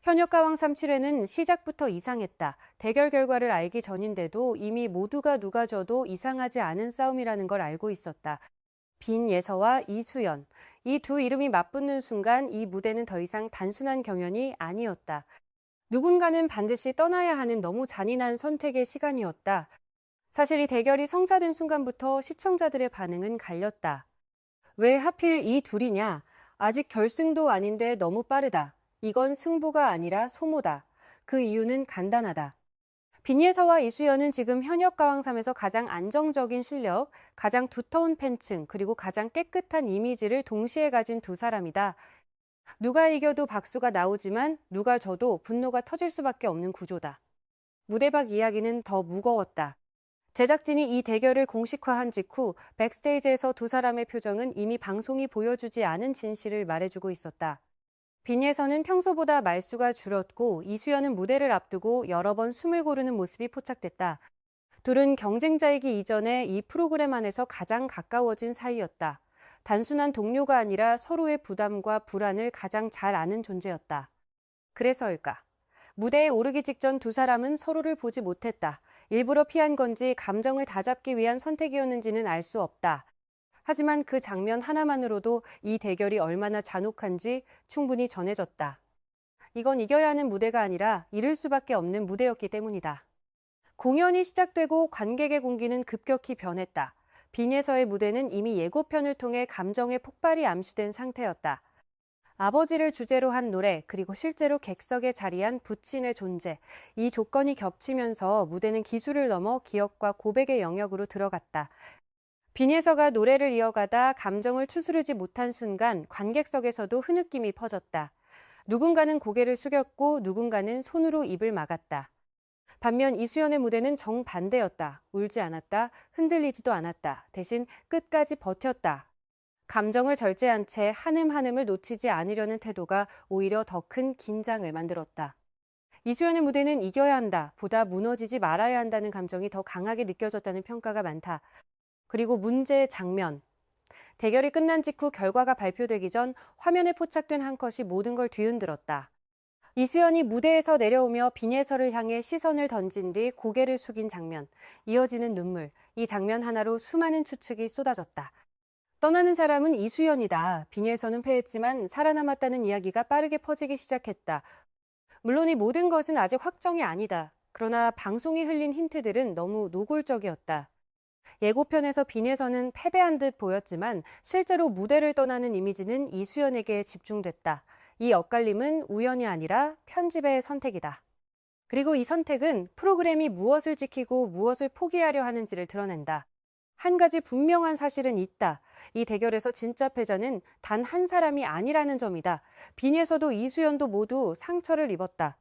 현역가왕 3-7회는 시작부터 이상했다. 대결 결과를 알기 전인데도 이미 모두가 누가 져도 이상하지 않은 싸움이라는 걸 알고 있었다. 빈예서와 이수연, 이 두 이름이 맞붙는 순간 이 무대는 더 이상 단순한 경연이 아니었다. 누군가는 반드시 떠나야 하는 너무 잔인한 선택의 시간이었다. 사실 이 대결이 성사된 순간부터 시청자들의 반응은 갈렸다. 왜 하필 이 둘이냐? 아직 결승도 아닌데 너무 빠르다. 이건 승부가 아니라 소모다. 그 이유는 간단하다. 빈예서와 이수연은 지금 현역 가왕3에서 가장 안정적인 실력, 가장 두터운 팬층, 그리고 가장 깨끗한 이미지를 동시에 가진 두 사람이다. 누가 이겨도 박수가 나오지만 누가 져도 분노가 터질 수밖에 없는 구조다. 무대 밖 이야기는 더 무거웠다. 제작진이 이 대결을 공식화한 직후 백스테이지에서 두 사람의 표정은 이미 방송이 보여주지 않은 진실을 말해주고 있었다. 빈예서는 평소보다 말수가 줄었고 이수연은 무대를 앞두고 여러 번 숨을 고르는 모습이 포착됐다. 둘은 경쟁자이기 이전에 이 프로그램 안에서 가장 가까워진 사이였다. 단순한 동료가 아니라 서로의 부담과 불안을 가장 잘 아는 존재였다. 그래서일까? 무대에 오르기 직전 두 사람은 서로를 보지 못했다. 일부러 피한 건지 감정을 다잡기 위한 선택이었는지는 알 수 없다. 하지만 그 장면 하나만으로도 이 대결이 얼마나 잔혹한지 충분히 전해졌다. 이건 이겨야 하는 무대가 아니라 잃을 수밖에 없는 무대였기 때문이다. 공연이 시작되고 관객의 공기는 급격히 변했다. 빈예서의 무대는 이미 예고편을 통해 감정의 폭발이 암시된 상태였다. 아버지를 주제로 한 노래, 그리고 실제로 객석에 자리한 부친의 존재, 이 조건이 겹치면서 무대는 기술을 넘어 기억과 고백의 영역으로 들어갔다. 빈예서가 노래를 이어가다 감정을 추스르지 못한 순간 관객석에서도 흐느낌이 퍼졌다. 누군가는 고개를 숙였고 누군가는 손으로 입을 막았다. 반면 이수연의 무대는 정반대였다. 울지 않았다. 흔들리지도 않았다. 대신 끝까지 버텼다. 감정을 절제한 채 한음 한음을 놓치지 않으려는 태도가 오히려 더 큰 긴장을 만들었다. 이수연의 무대는 이겨야 한다, 보다 무너지지 말아야 한다는 감정이 더 강하게 느껴졌다는 평가가 많다. 그리고 문제의 장면. 대결이 끝난 직후 결과가 발표되기 전 화면에 포착된 한 컷이 모든 걸 뒤흔들었다. 이수연이 무대에서 내려오며 빈예서를 향해 시선을 던진 뒤 고개를 숙인 장면, 이어지는 눈물, 이 장면 하나로 수많은 추측이 쏟아졌다. 떠나는 사람은 이수연이다. 빈예서는 패했지만 살아남았다는 이야기가 빠르게 퍼지기 시작했다. 물론 이 모든 것은 아직 확정이 아니다. 그러나 방송이 흘린 힌트들은 너무 노골적이었다. 예고편에서 빈예서는 패배한 듯 보였지만 실제로 무대를 떠나는 이미지는 이수연에게 집중됐다. 이 엇갈림은 우연이 아니라 편집의 선택이다. 그리고 이 선택은 프로그램이 무엇을 지키고 무엇을 포기하려 하는지를 드러낸다. 한 가지 분명한 사실은 있다. 이 대결에서 진짜 패자는 단 한 사람이 아니라는 점이다. 빈예서도 이수연도 모두 상처를 입었다.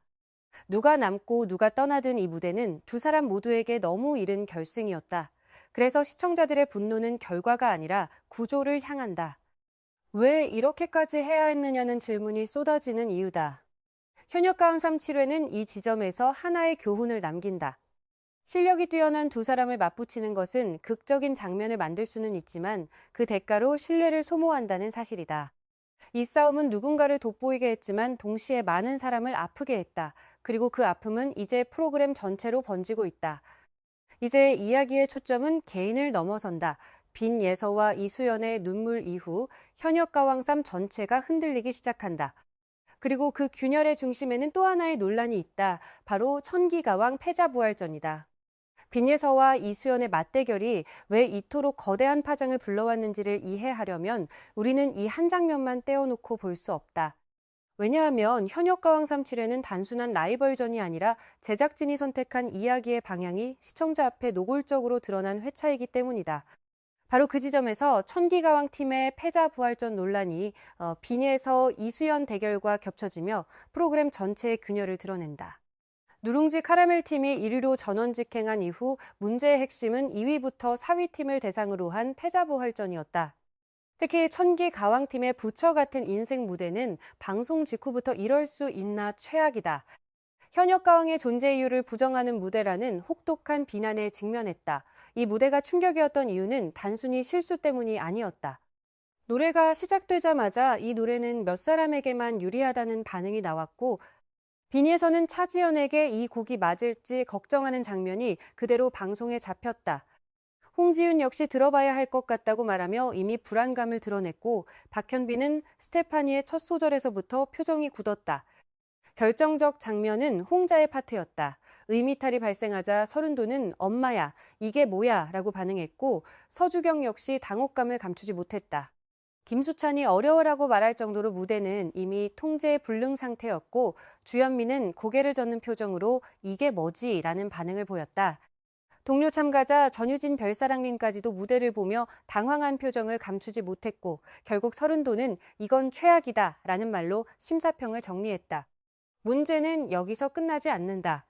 누가 남고 누가 떠나든 이 무대는 두 사람 모두에게 너무 이른 결승이었다. 그래서 시청자들의 분노는 결과가 아니라 구조를 향한다. 왜 이렇게까지 해야 했느냐는 질문이 쏟아지는 이유다. 현역가왕 3-7회는 이 지점에서 하나의 교훈을 남긴다. 실력이 뛰어난 두 사람을 맞붙이는 것은 극적인 장면을 만들 수는 있지만 그 대가로 신뢰를 소모한다는 사실이다. 이 싸움은 누군가를 돋보이게 했지만 동시에 많은 사람을 아프게 했다. 그리고 그 아픔은 이제 프로그램 전체로 번지고 있다. 이제 이야기의 초점은 개인을 넘어선다. 빈예서와 이수연의 눈물 이후 현역가왕3 전체가 흔들리기 시작한다. 그리고 그 균열의 중심에는 또 하나의 논란이 있다. 바로 천기가왕 패자부활전이다. 빈예서와 이수연의 맞대결이 왜 이토록 거대한 파장을 불러왔는지를 이해하려면 우리는 이 한 장면만 떼어놓고 볼 수 없다. 왜냐하면 현역가왕 3-7회는 단순한 라이벌전이 아니라 제작진이 선택한 이야기의 방향이 시청자 앞에 노골적으로 드러난 회차이기 때문이다. 바로 그 지점에서 천기가왕 팀의 패자부활전 논란이 빈예서 이수연 대결과 겹쳐지며 프로그램 전체의 균열을 드러낸다. 누룽지 카라멜 팀이 1위로 전원 직행한 이후 문제의 핵심은 2위부터 4위 팀을 대상으로 한 패자부활전이었다. 특히 천기가왕 팀의 부처 같은 인생 무대는 방송 직후부터 이럴 수 있나 최악이다. 현역가왕의 존재 이유를 부정하는 무대라는 혹독한 비난에 직면했다. 이 무대가 충격이었던 이유는 단순히 실수 때문이 아니었다. 노래가 시작되자마자 이 노래는 몇 사람에게만 유리하다는 반응이 나왔고 빈이에서는 차지연에게 이 곡이 맞을지 걱정하는 장면이 그대로 방송에 잡혔다. 홍지윤 역시 들어봐야 할 것 같다고 말하며 이미 불안감을 드러냈고, 박현빈은 스테파니의 첫 소절에서부터 표정이 굳었다. 결정적 장면은 홍자의 파트였다. 의미탈이 발생하자 서른도는 엄마야, 이게 뭐야? 라고 반응했고, 서주경 역시 당혹감을 감추지 못했다. 김수찬이 어려워라고 말할 정도로 무대는 이미 통제 불능 상태였고, 주현미는 고개를 젓는 표정으로 이게 뭐지? 라는 반응을 보였다. 동료 참가자 전유진 별사랑님까지도 무대를 보며 당황한 표정을 감추지 못했고, 결국 서른도는 이건 최악이다 라는 말로 심사평을 정리했다. 문제는 여기서 끝나지 않는다.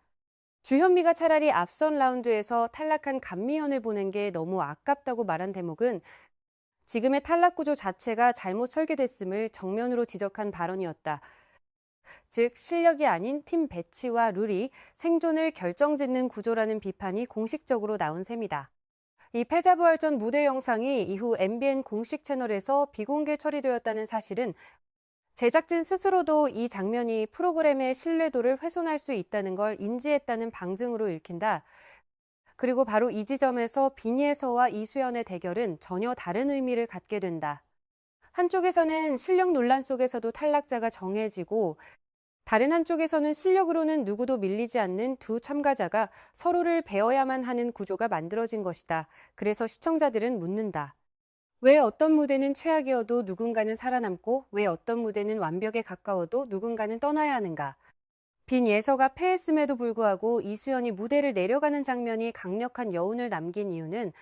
주현미가 차라리 앞선 라운드에서 탈락한 감미연을 보낸 게 너무 아깝다고 말한 대목은 지금의 탈락 구조 자체가 잘못 설계됐음을 정면으로 지적한 발언이었다. 즉, 실력이 아닌 팀 배치와 룰이 생존을 결정짓는 구조라는 비판이 공식적으로 나온 셈이다. 이 패자부활전 무대 영상이 이후 MBN 공식 채널에서 비공개 처리되었다는 사실은 제작진 스스로도 이 장면이 프로그램의 신뢰도를 훼손할 수 있다는 걸 인지했다는 방증으로 읽힌다. 그리고 바로 이 지점에서 빈예서와 이수연의 대결은 전혀 다른 의미를 갖게 된다. 한쪽에서는 실력 논란 속에서도 탈락자가 정해지고, 다른 한쪽에서는 실력으로는 누구도 밀리지 않는 두 참가자가 서로를 배워야만 하는 구조가 만들어진 것이다. 그래서 시청자들은 묻는다. 왜 어떤 무대는 최악이어도 누군가는 살아남고, 왜 어떤 무대는 완벽에 가까워도 누군가는 떠나야 하는가? 빈예서가 패했음에도 불구하고 이수연이 무대를 내려가는 장면이 강력한 여운을 남긴 이유는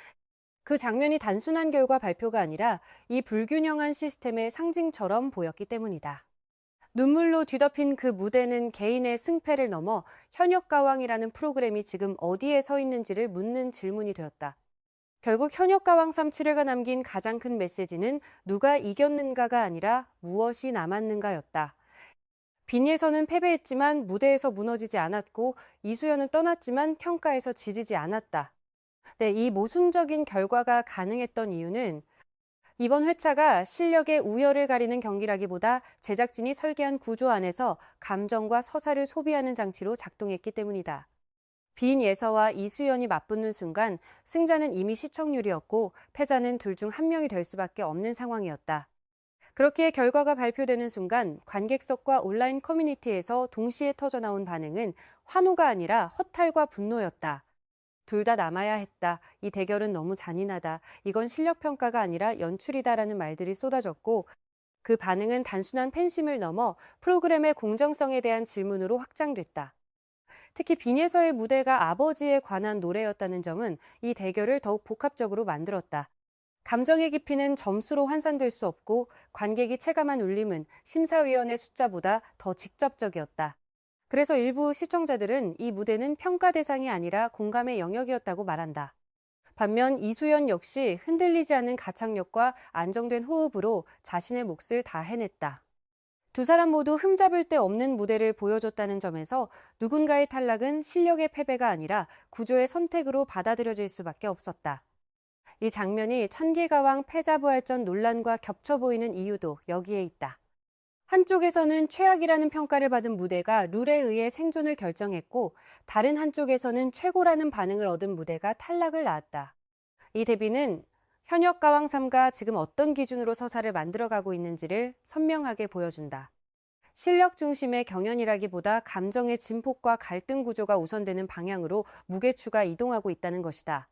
그 장면이 단순한 결과 발표가 아니라 이 불균형한 시스템의 상징처럼 보였기 때문이다. 눈물로 뒤덮인 그 무대는 개인의 승패를 넘어 현역가왕이라는 프로그램이 지금 어디에 서 있는지를 묻는 질문이 되었다. 결국 현역가왕 3-7회가 남긴 가장 큰 메시지는 누가 이겼는가가 아니라 무엇이 남았는가였다. 빈예서는 패배했지만 무대에서 무너지지 않았고, 이수연은 떠났지만 평가에서 지지지 않았다. 네, 이 모순적인 결과가 가능했던 이유는 이번 회차가 실력의 우열을 가리는 경기라기보다 제작진이 설계한 구조 안에서 감정과 서사를 소비하는 장치로 작동했기 때문이다. 빈예서와 이수연이 맞붙는 순간 승자는 이미 시청률이었고, 패자는 둘 중 한 명이 될 수밖에 없는 상황이었다. 그렇기에 결과가 발표되는 순간 관객석과 온라인 커뮤니티에서 동시에 터져나온 반응은 환호가 아니라 허탈과 분노였다. 둘 다 남아야 했다. 이 대결은 너무 잔인하다. 이건 실력 평가가 아니라 연출이다라는 말들이 쏟아졌고, 그 반응은 단순한 팬심을 넘어 프로그램의 공정성에 대한 질문으로 확장됐다. 특히 빈예서의 무대가 아버지에 관한 노래였다는 점은 이 대결을 더욱 복합적으로 만들었다. 감정의 깊이는 점수로 환산될 수 없고, 관객이 체감한 울림은 심사위원의 숫자보다 더 직접적이었다. 그래서 일부 시청자들은 이 무대는 평가 대상이 아니라 공감의 영역이었다고 말한다. 반면 이수연 역시 흔들리지 않은 가창력과 안정된 호흡으로 자신의 몫을 다 해냈다. 두 사람 모두 흠잡을 데 없는 무대를 보여줬다는 점에서 누군가의 탈락은 실력의 패배가 아니라 구조의 선택으로 받아들여질 수밖에 없었다. 이 장면이 천기가왕 패자부활전 논란과 겹쳐 보이는 이유도 여기에 있다. 한쪽에서는 최악이라는 평가를 받은 무대가 룰에 의해 생존을 결정했고, 다른 한쪽에서는 최고라는 반응을 얻은 무대가 탈락을 낳았다. 이 대비는 현역 가왕 3가 지금 어떤 기준으로 서사를 만들어가고 있는지를 선명하게 보여준다. 실력 중심의 경연이라기보다 감정의 진폭과 갈등 구조가 우선되는 방향으로 무게추가 이동하고 있다는 것이다.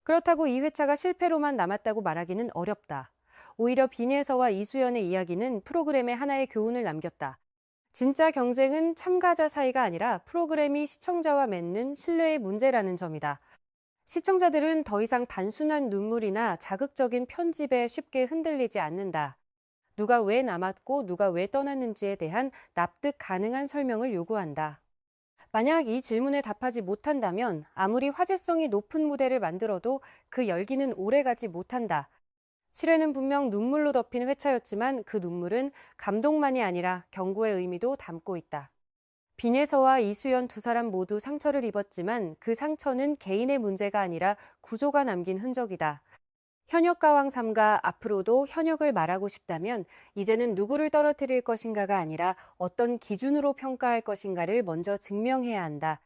그렇다고 이 회차가 실패로만 남았다고 말하기는 어렵다. 오히려 빈예서와 이수연의 이야기는 프로그램에 하나의 교훈을 남겼다. 진짜 경쟁은 참가자 사이가 아니라 프로그램이 시청자와 맺는 신뢰의 문제라는 점이다. 시청자들은 더 이상 단순한 눈물이나 자극적인 편집에 쉽게 흔들리지 않는다. 누가 왜 남았고 누가 왜 떠났는지에 대한 납득 가능한 설명을 요구한다. 만약 이 질문에 답하지 못한다면 아무리 화제성이 높은 무대를 만들어도 그 열기는 오래가지 못한다. 7회는 분명 눈물로 덮인 회차였지만 그 눈물은 감동만이 아니라 경고의 의미도 담고 있다. 빈예서와 이수연 두 사람 모두 상처를 입었지만 그 상처는 개인의 문제가 아니라 구조가 남긴 흔적이다. 현역 가왕 삼가 앞으로도 현역을 말하고 싶다면 이제는 누구를 떨어뜨릴 것인가가 아니라 어떤 기준으로 평가할 것인가를 먼저 증명해야 한다.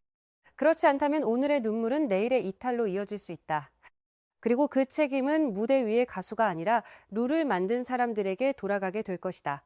그렇지 않다면 오늘의 눈물은 내일의 이탈로 이어질 수 있다. 그리고 그 책임은 무대 위의 가수가 아니라 룰을 만든 사람들에게 돌아가게 될 것이다.